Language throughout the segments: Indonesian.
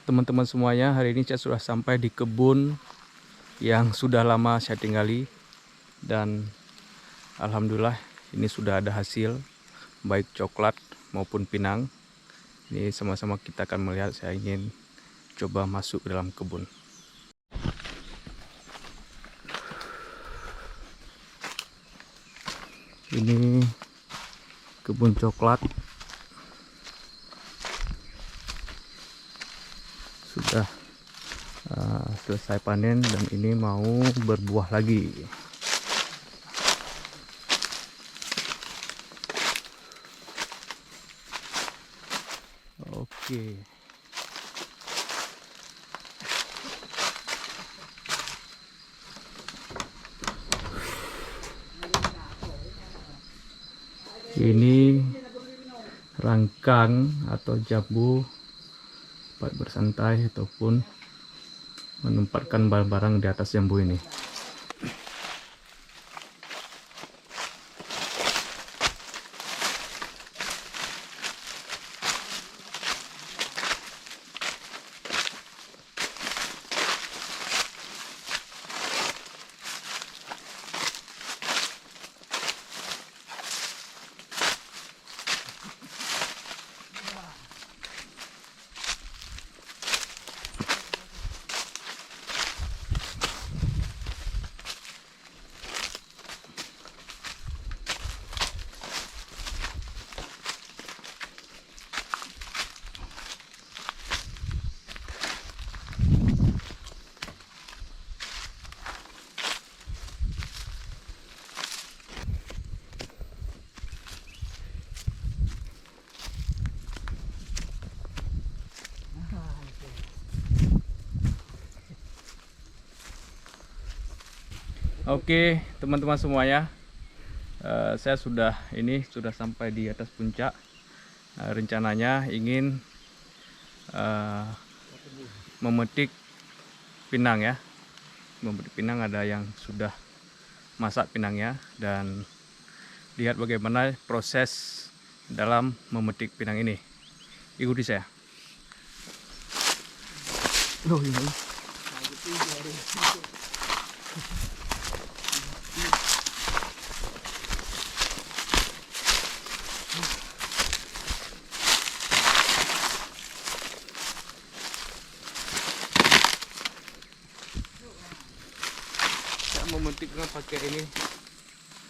Teman-teman semuanya, hari ini saya sudah sampai di kebun yang sudah lama saya tinggali, dan alhamdulillah ini sudah ada hasil baik coklat maupun pinang. Ini sama-sama kita akan melihat. Saya ingin coba masuk ke dalam kebun. Ini kebun coklat sudah selesai panen dan ini mau berbuah lagi. Oke. Ini rangkang atau jambu buat bersantai ataupun menempatkan barang-barang di atas jambu ini. Oke, teman-teman semuanya, saya sudah sampai di atas puncak. Rencananya ingin memetik pinang ya. Memetik pinang, ada yang sudah masak pinangnya, dan lihat bagaimana proses dalam memetik pinang ini. Ikuti saya. Memetiknya pakai ini,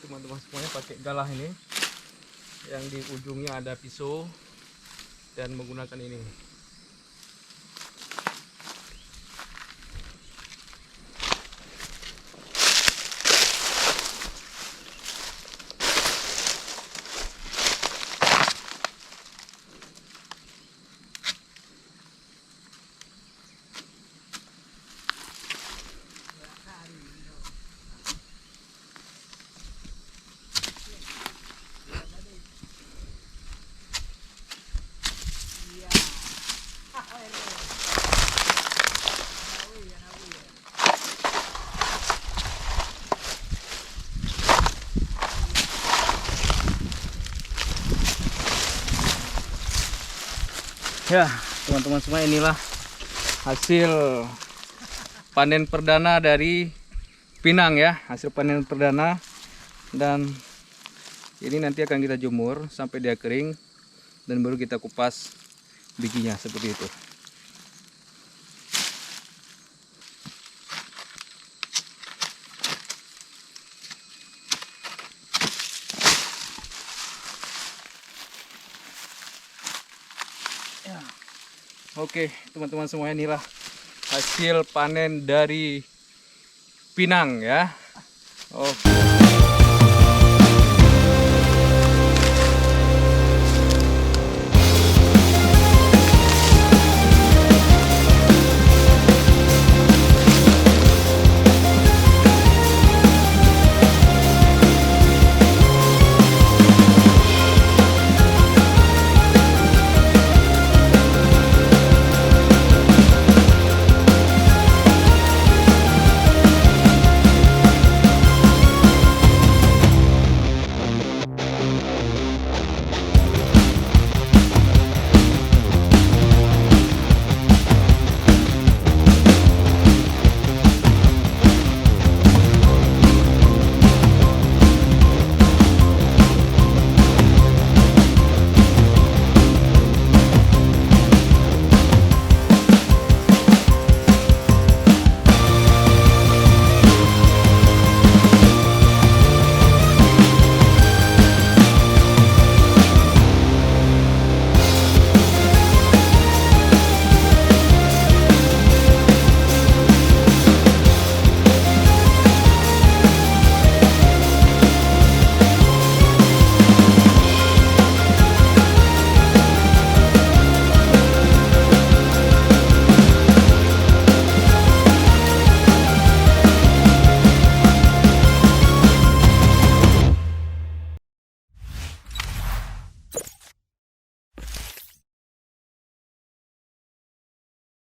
teman-teman semuanya, pakai galah ini yang di ujungnya ada pisau, dan menggunakan ini. Ya, teman-teman semua, inilah hasil panen perdana dari pinang ya, hasil panen perdana. Dan ini nanti akan kita jemur sampai dia kering dan baru kita kupas bijinya seperti itu. Oke, teman-teman semua, inilah hasil panen dari pinang ya. Oke.